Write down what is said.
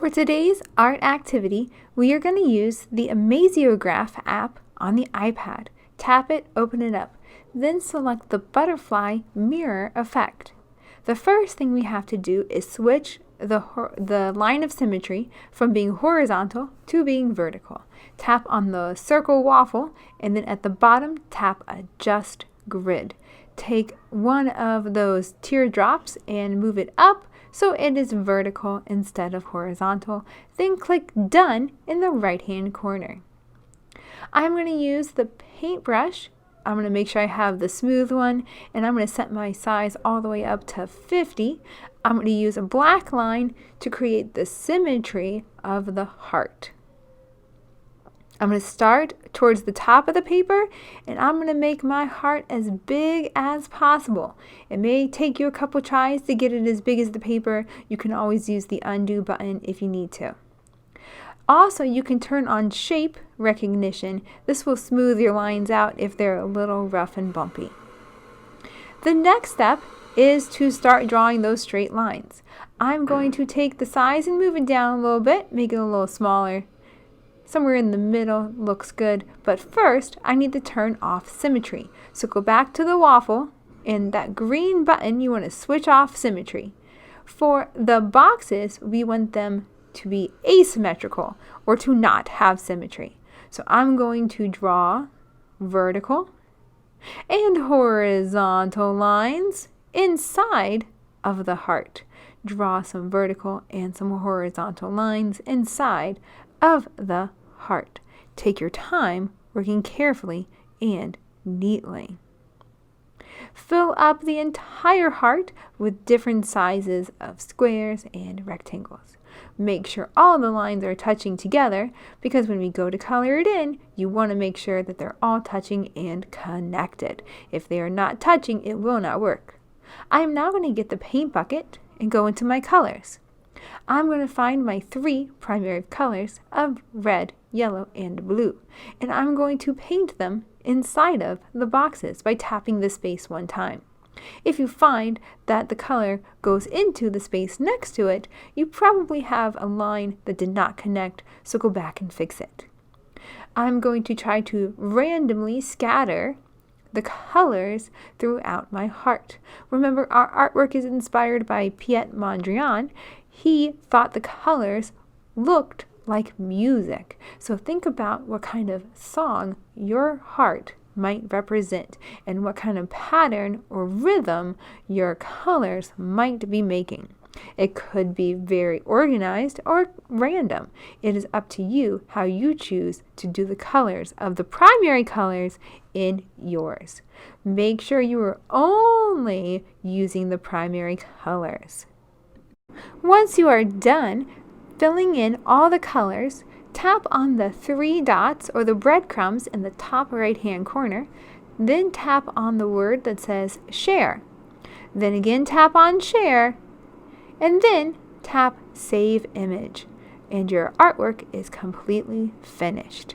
For today's art activity, we are going to use the Amazeograph app on the iPad. Tap it, open it up, then select the butterfly mirror effect. The first thing we have to do is switch the line of symmetry from being horizontal to being vertical. Tap on the circle waffle, and then at the bottom, tap Adjust Grid. Take one of those teardrops and move it up so it is vertical instead of horizontal. Then click Done in the right-hand corner. I'm going to use the paintbrush. I'm going to make sure I have the smooth one, and I'm going to set my size all the way up to 50. I'm going to use a black line to create the symmetry of the heart. I'm going to start towards the top of the paper, and I'm going to make my heart as big as possible. It may take you a couple tries to get it as big as the paper. You can always use the undo button if you need to. Also, you can turn on shape recognition. This will smooth your lines out if they're a little rough and bumpy. The next step is to start drawing those straight lines. I'm going to take the size and move it down a little bit, make it a little smaller. Somewhere in the middle looks good, but first I need to turn off symmetry. So go back to the waffle, and that green button, you want to switch off symmetry. For the boxes, we want them to be asymmetrical or to not have symmetry. So I'm going to draw vertical and horizontal lines inside of the heart. Draw some vertical and some horizontal lines inside of the heart. Take your time working carefully and neatly. Fill up the entire heart with different sizes of squares and rectangles. Make sure all the lines are touching together, because when we go to color it in, you want to make sure that they're all touching and connected. If they are not touching, it will not work. I'm now going to get the paint bucket and go into my colors. I'm going to find my 3 primary colors of red, yellow, and blue, and I'm going to paint them inside of the boxes by tapping the space one time. If you find that the color goes into the space next to it, you probably have a line that did not connect, so go back and fix it. I'm going to try to randomly scatter the colors throughout my heart. Remember, our artwork is inspired by Mondrian. He thought the colors looked like music. So think about what kind of song your heart might represent and what kind of pattern or rhythm your colors might be making. It could be very organized or random. It is up to you how you choose to do the colors of the primary colors in yours. Make sure you are only using the primary colors. Once you are done filling in all the colors, tap on the 3 dots or the breadcrumbs in the top right-hand corner. Then tap on the word that says share. Then again tap on share. And then tap Save Image. And your artwork is completely finished.